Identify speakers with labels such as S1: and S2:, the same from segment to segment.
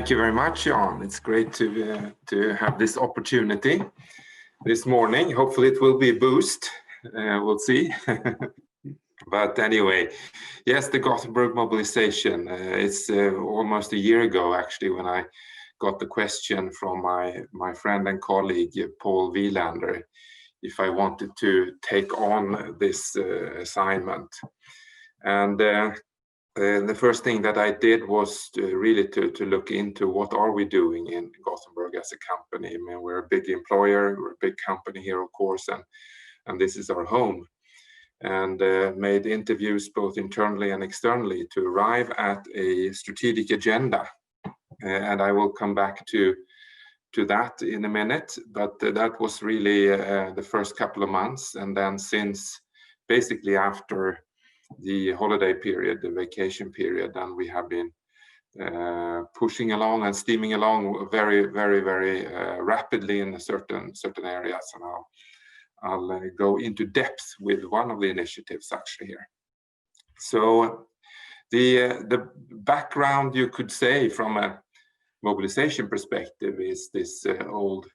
S1: Thank you very much, Jan. It's great to have this opportunity this morning. Hopefully it will be a boost. We'll see. But anyway, yes, the Gothenburg Mobilisation. It's almost a year ago, actually, when I got the question from my friend and colleague, Paul Wielander, if I wanted to take on this assignment. And the first thing that I did was really to look into what are we doing in Gothenburg as a company. I mean, we're a big employer, we're a big company here, of course, and this is our home. And made interviews both internally and externally to arrive at a strategic agenda. And I will come back to that in a minute, but that was really the first couple of months. And then since basically after the holiday period, the vacation period, and we have been pushing along and steaming along very rapidly in certain areas. And I'll go into depth with one of the initiatives actually here. So the background, you could say, from a mobilization perspective is this old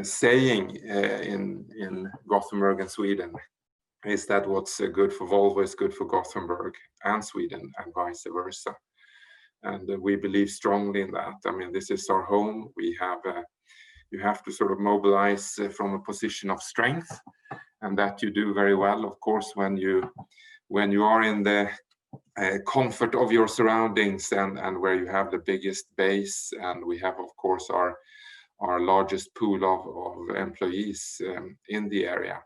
S1: saying in Gothenburg and Sweden, is that what's good for Volvo is good for Gothenburg and Sweden and vice versa. And we believe strongly in that. I mean, this is our home. We have you have to sort of mobilize from a position of strength, and that you do very well, of course, when you are in the comfort of your surroundings and where you have the biggest base, and we have, of course, our largest pool of employees in the area.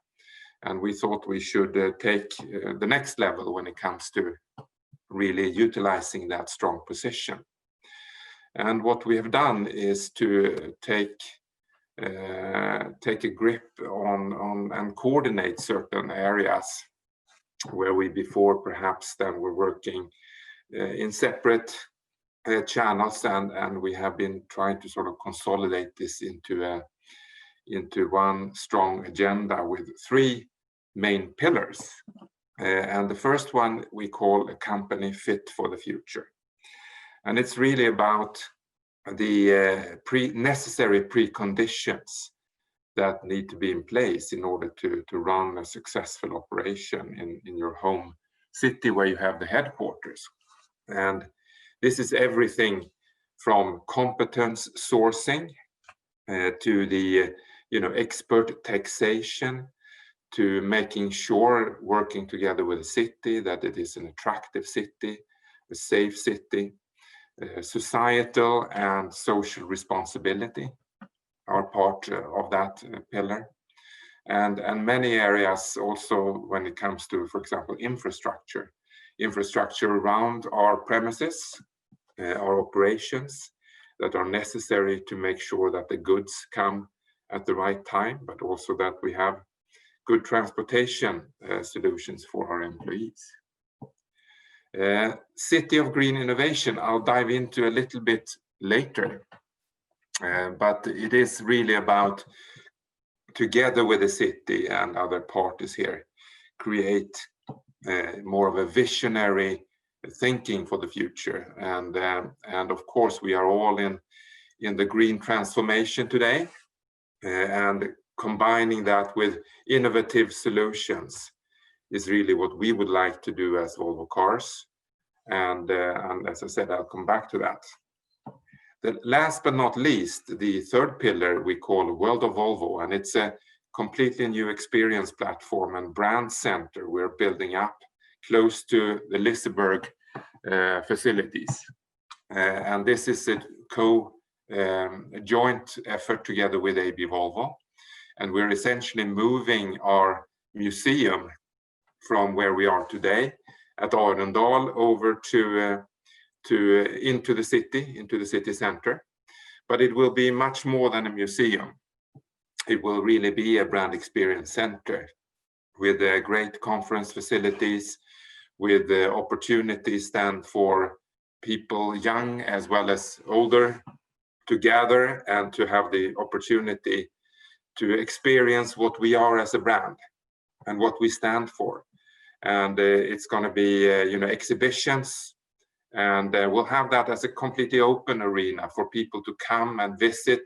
S1: And we thought we should take the next level when it comes to really utilizing that strong position. And what we have done is to take a grip on and coordinate certain areas where we before perhaps then were working in separate channels, and we have been trying to sort of consolidate this into one strong agenda with three main pillars. And the first one we call a company fit for the future. And it's really about the necessary preconditions that need to be in place in order to run a successful operation in your home city where you have the headquarters. And this is everything from competence sourcing to the expert taxation, to making sure, working together with the city, that it is an attractive city, a safe city. Societal and social responsibility are part of that pillar, and many areas also when it comes to, for example, infrastructure around our premises, our operations that are necessary to make sure that the goods come at the right time, but also that we have good transportation solutions for our employees. City of Green Innovation, I'll dive into a little bit later, but it is really about, together with the city and other parties here, create more of a visionary thinking for the future. And of course, we are all in the green transformation today, and combining that with innovative solutions is really what we would like to do as Volvo Cars. And as I said, I'll come back to that. The last but not least, the third pillar we call World of Volvo, and it's a completely new experience platform and brand center we're building up close to the Liseberg facilities. And this is a joint effort together with AB Volvo. And we're essentially moving our museum from where we are today at Arendal over into the city center. But it will be much more than a museum. It will really be a brand experience center with great conference facilities, with opportunities then for people young as well as older to gather and to have the opportunity to experience what we are as a brand and what we stand for. And it's going to be exhibitions, And we'll have that as a completely open arena for people to come and visit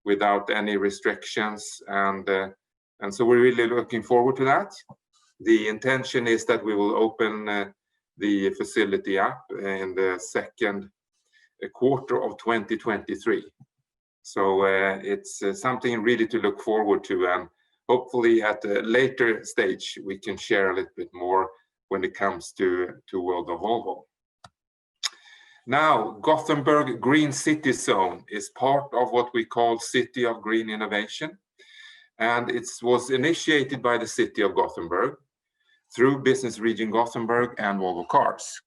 S1: without any restrictions. And so we're really looking forward to that. The intention is that we will open the facility up in the second quarter of 2023. So it's something really to look forward to, and hopefully at a later stage we can share a little bit more when it comes to World of Volvo. Now, Gothenburg Green City Zone is part of what we call City of Green Innovation, and it was initiated by the City of Gothenburg through Business Region Gothenburg and Volvo Cars.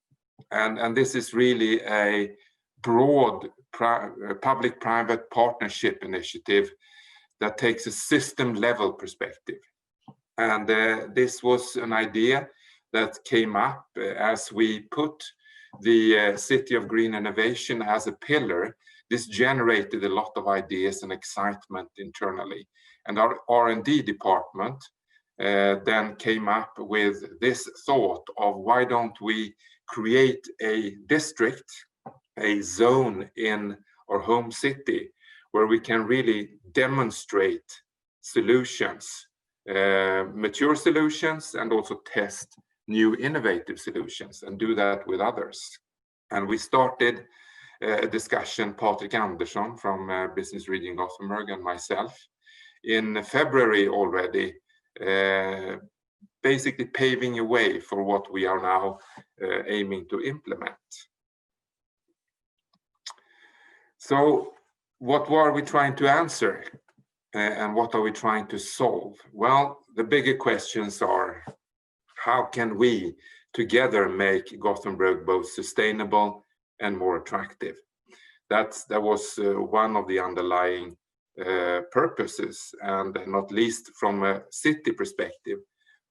S1: And this is really a broad public-private partnership initiative that takes a system-level perspective. And this was an idea that came up as we put the City of Green Innovation as a pillar. This generated a lot of ideas and excitement internally. And our R&D department then came up with this thought of, why don't we create a district, a zone in our home city where we can really demonstrate solutions, mature solutions, and also test new innovative solutions and do that with others. And we started a discussion, Thomas Andersson from Business Region Gothenburg and myself, in February already, basically paving a way for what we are now aiming to implement. So what were we trying to answer and what are we trying to solve? Well, the bigger questions are, how can we together make Gothenburg both sustainable and more attractive? That was one of the underlying purposes, and not least from a city perspective.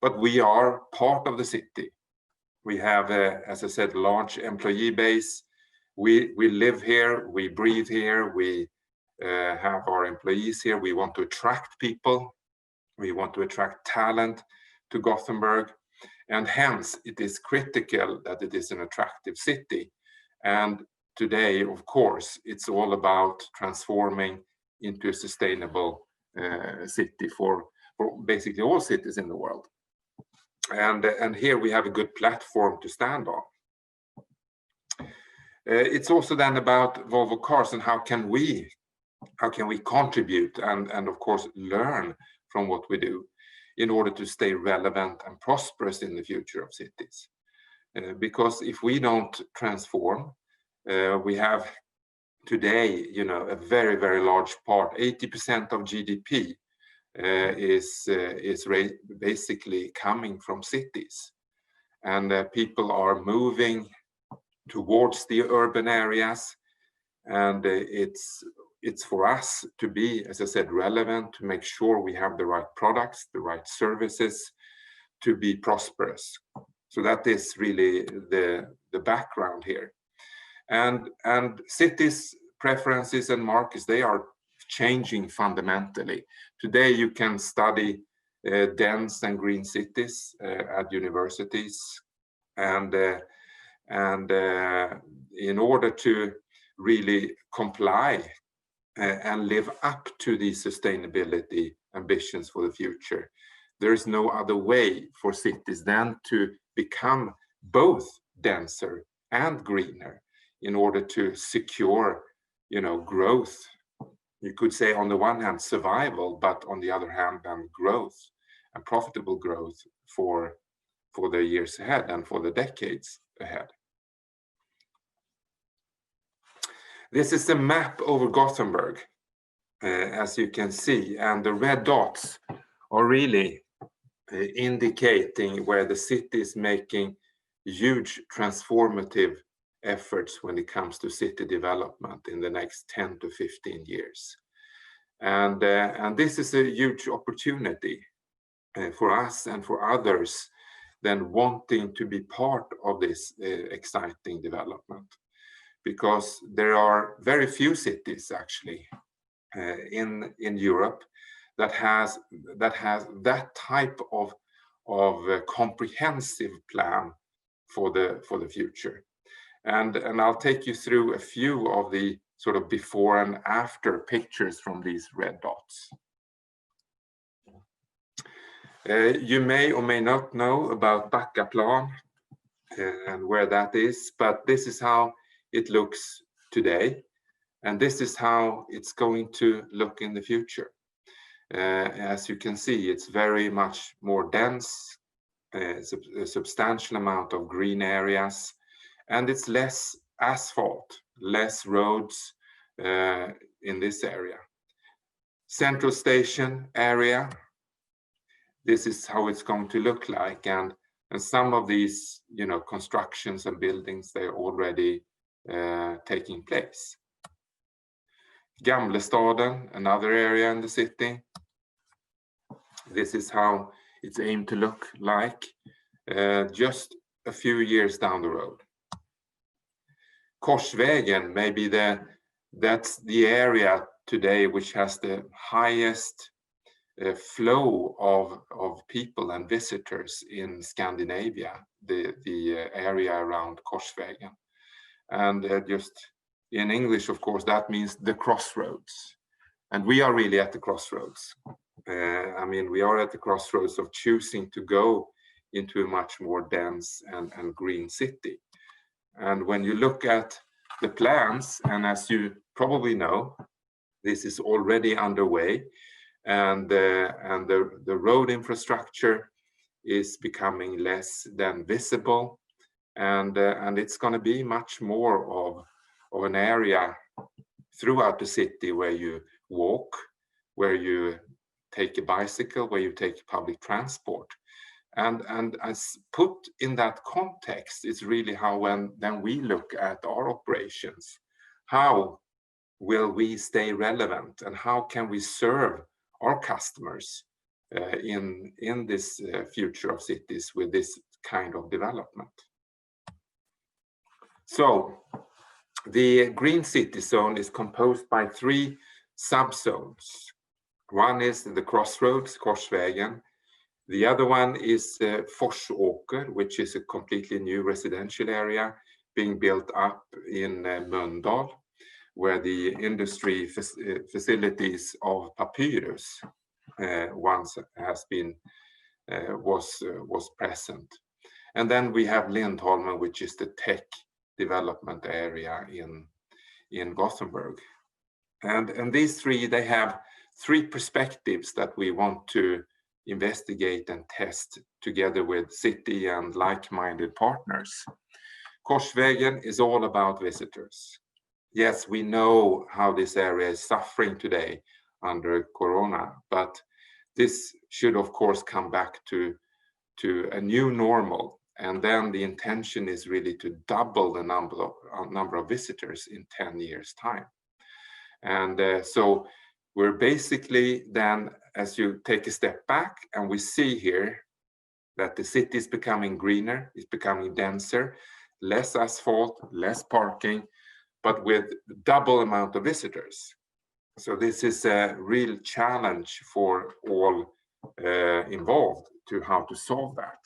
S1: But we are part of the city. We have, as I said, large employee base. We live here, we breathe here, we have our employees here. We want to attract people. We want to attract talent to Gothenburg. And hence, it is critical that it is an attractive city. And today, of course, it's all about transforming into a sustainable city for basically all cities in the world. And here we have a good platform to stand on. It's also then about Volvo Cars and how can we contribute and of course learn from what we do in order to stay relevant and prosperous in the future of cities. Because if we don't transform, we have today, a very, very large part, 80% of GDP is basically coming from cities. And people are moving towards the urban areas. And it's for us to be, as I said, relevant, to make sure we have the right products, the right services to be prosperous. So that is really the background here. And cities' preferences and markets, they are changing fundamentally. Today you can study dense and green cities at universities. And in order to really comply and live up to the sustainability ambitions for the future, there is no other way for cities than to become both denser and greener in order to secure, growth. You could say on the one hand survival, but on the other hand then growth and profitable growth for the years ahead and for the decades ahead. This is a map over Gothenburg, as you can see, and the red dots are really indicating where the city is making huge transformative efforts when it comes to city development in the next 10 to 15 years. And this is a huge opportunity for us and for others then wanting to be part of this exciting development. Because there are very few cities actually in Europe that has that type of comprehensive plan for the future. And I'll take you through a few of the sort of before and after pictures from these red dots. You may or may not know about Backaplan and where that is, but this is how it looks today. And this is how it's going to look in the future. As you can see, it's very much more dense, a substantial amount of green areas, and it's less asphalt, less roads in this area. Central station area, this is how it's going to look like, and some of these, you know, constructions and buildings, they're already taking place. Gamlestaden, another area in the city. This is how it's aimed to look like just a few years down the road. Korsvägen, maybe that's the area today which has the highest flow of people and visitors in Scandinavia, the area around Korsvägen. And just in English, of course, that means the crossroads. And we are really at the crossroads. I mean, we are at the crossroads of choosing to go into a much more dense and green city. And when you look at the plans, and as you probably know, this is already underway, and the road infrastructure is becoming less than visible, and it's going to be much more of an area throughout the city where you walk, where you take a bicycle, where you take public transport. And as put in that context, it's really how then we look at our operations. How will we stay relevant, and how can we serve our customers in this future of cities with this kind of development? So the Green City Zone is composed by 3 subzones. One is the crossroads, Korsvägen. The other one is Forsåker, which is a completely new residential area being built up in Mölndal, where the industry facilities of Papyrus once has been was present. And then we have Lindholmen, which is the tech development area in Gothenburg. And these 3, they have 3 perspectives that we want to investigate and test together with city and like-minded partners. Korsvägen is all about visitors. Yes, we know how this area is suffering today under Corona, but this should of course come back to a new normal. And then the intention is really to double the number of visitors in 10 years' time. And so we're basically then, as you take a step back, and we see here that the city is becoming greener, it's becoming denser, less asphalt, less parking, but with double amount of visitors. So this is a real challenge for all involved to how to solve that.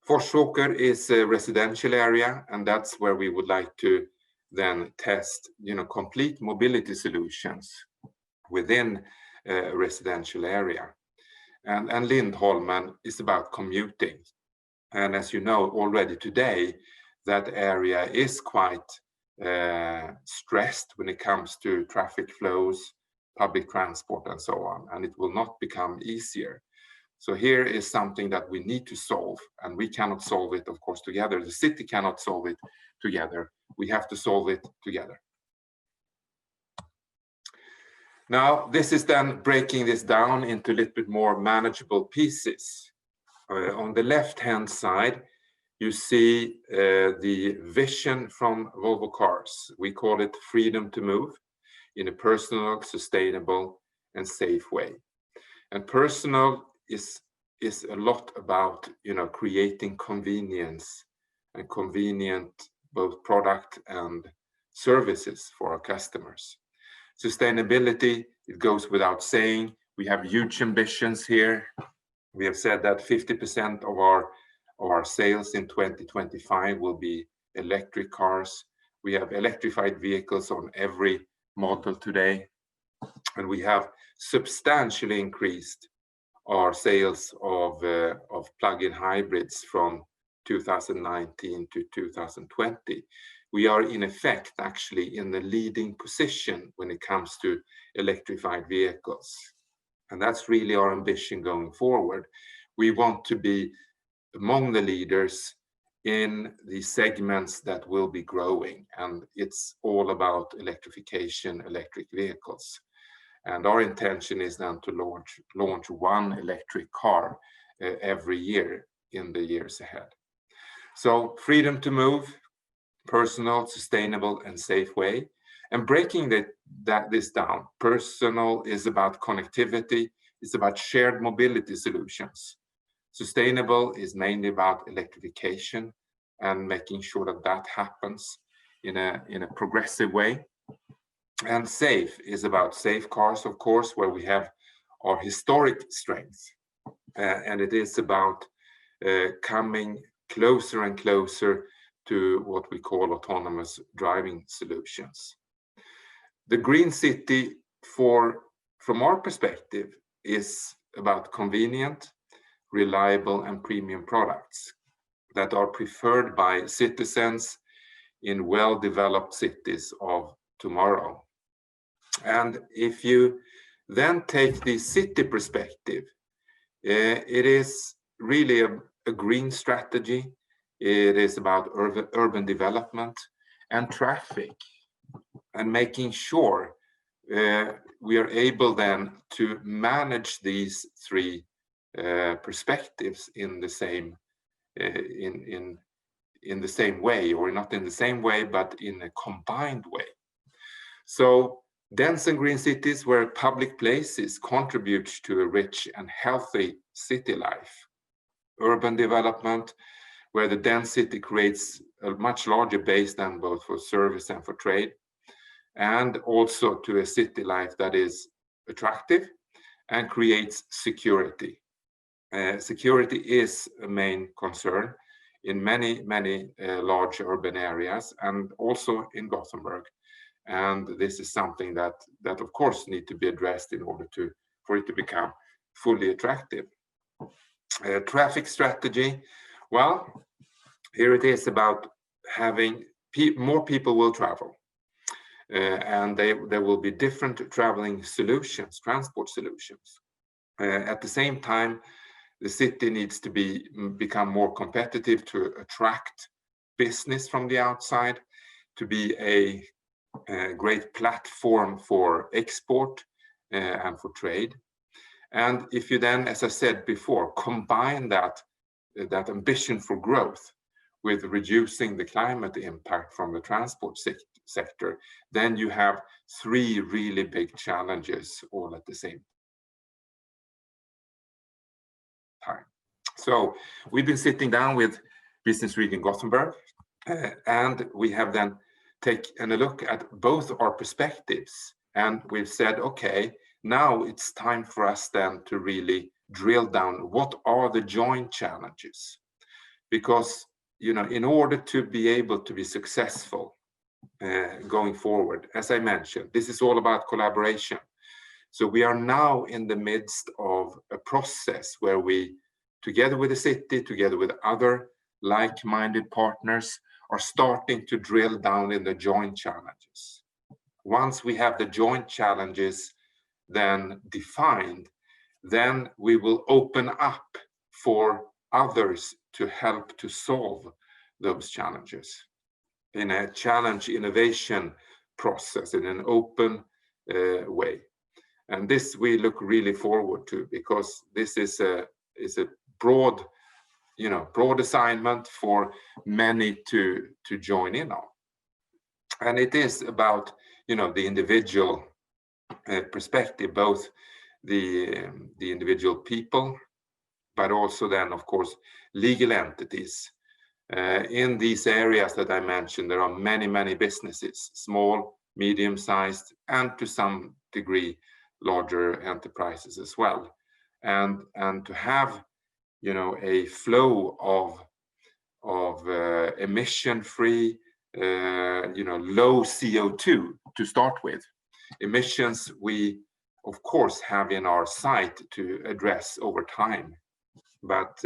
S1: Forsåker is a residential area, and that's where we would like to then test, you know, complete mobility solutions within a residential area. And Lindholmen is about commuting. And as you know already today, that area is quite stressed when it comes to traffic flows, public transport, and so on, and it will not become easier. So here is something that we need to solve, and we cannot solve it, of course, together. The city cannot solve it together. We have to solve it together. Now, this is then breaking this down into a little bit more manageable pieces. On the left-hand side, you see the vision from Volvo Cars. We call it freedom to move in a personal, sustainable, and safe way. And personal is a lot about, you know, creating convenience and convenient both product and services for our customers. Sustainability, it goes without saying. We have huge ambitions here. We have said that 50% of of our sales in 2025 will be electric cars. We have electrified vehicles on every model today, and we have substantially increased our sales of plug-in hybrids from 2019 to 2020. We are in effect actually in the leading position when it comes to electrified vehicles. And that's really our ambition going forward. We want to be among the leaders in the segments that will be growing, and it's all about electrification, electric vehicles. And our intention is then to launch one electric car every year in the years ahead. So freedom to move, personal, sustainable, and safe way. And breaking this down, personal is about connectivity, it's about shared mobility solutions. Sustainable is mainly about electrification and making sure that that happens in a progressive way. And safe is about safe cars, of course, where we have our historic strength. And it is about coming closer and closer to what we call autonomous driving solutions. The green city, from our perspective, is about convenient, reliable, and premium products that are preferred by citizens in well-developed cities of tomorrow. And if you then take the city perspective, it is really a green strategy. It is about urban development and traffic, and making sure we are able then to manage these three perspectives in the same in the same way, or not in the same way, but in a combined way. So dense and green cities where public places contribute to a rich and healthy city life. Urban development where the dense city creates a much larger base than both for service and for trade, and also to a city life that is attractive and creates security. Security is a main concern in many large urban areas, and also in Gothenburg. And this is something that of course need to be addressed in order for it to become fully attractive. Traffic strategy, well, here it is about having more people will travel, and there will be different traveling solutions, transport solutions. At the same time, the city needs to become more competitive to attract business from the outside, to be a great platform for export and for trade. And if you then, as I said before, combine that ambition for growth with reducing the climate impact from the transport sector, then you have three really big challenges all at the same time. So we've been sitting down with Business Region Gothenburg, and we have then taken a look at both our perspectives, and we've said, okay, now it's time for us then to really drill down what are the joint challenges, because in order to be able to be successful going forward, as I mentioned, this is all about collaboration. So we are now in the midst of a process where we, together with the city, together with other like-minded partners, are starting to drill down in the joint challenges. Once we have the joint challenges then defined, then we will open up for others to help to solve those challenges in a challenge innovation process, in an open way. And this we look really forward to, because this is a broad assignment for many to join in on. And it is about the individual perspective, both the individual people, but also then of course legal entities. In these areas that I mentioned, there are many businesses, small, medium-sized, and to some degree larger enterprises as well. And to have a flow of emission-free, low CO2 to start with. Emissions we, of course, have in our sight to address over time, but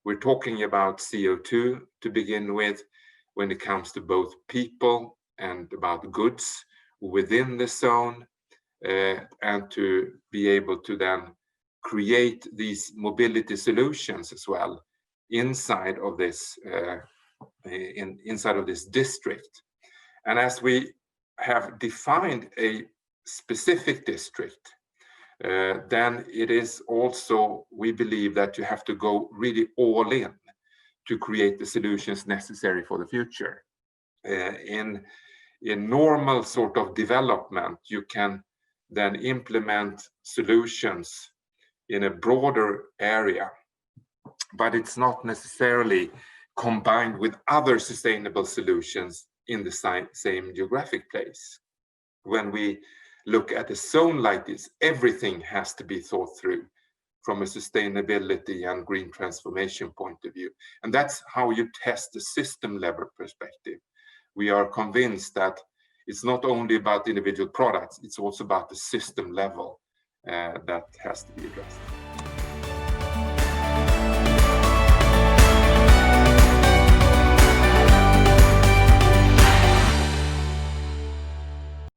S1: we're talking about CO2 to begin with when it comes to both people and about goods within the zone, and to be able to then create these mobility solutions as well inside of this inside of this district. And as we have defined a specific district, then it is also, we believe that you have to go really all in to create the solutions necessary for the future. In normal sort of development, you can then implement solutions in a broader area, but it's not necessarily combined with other sustainable solutions in the same geographic place. When we look at a zone like this, everything has to be thought through from a sustainability and green transformation point of view. And that's how you test the system level perspective. We are convinced that it's not only about individual products, it's also about the system level that has to be addressed.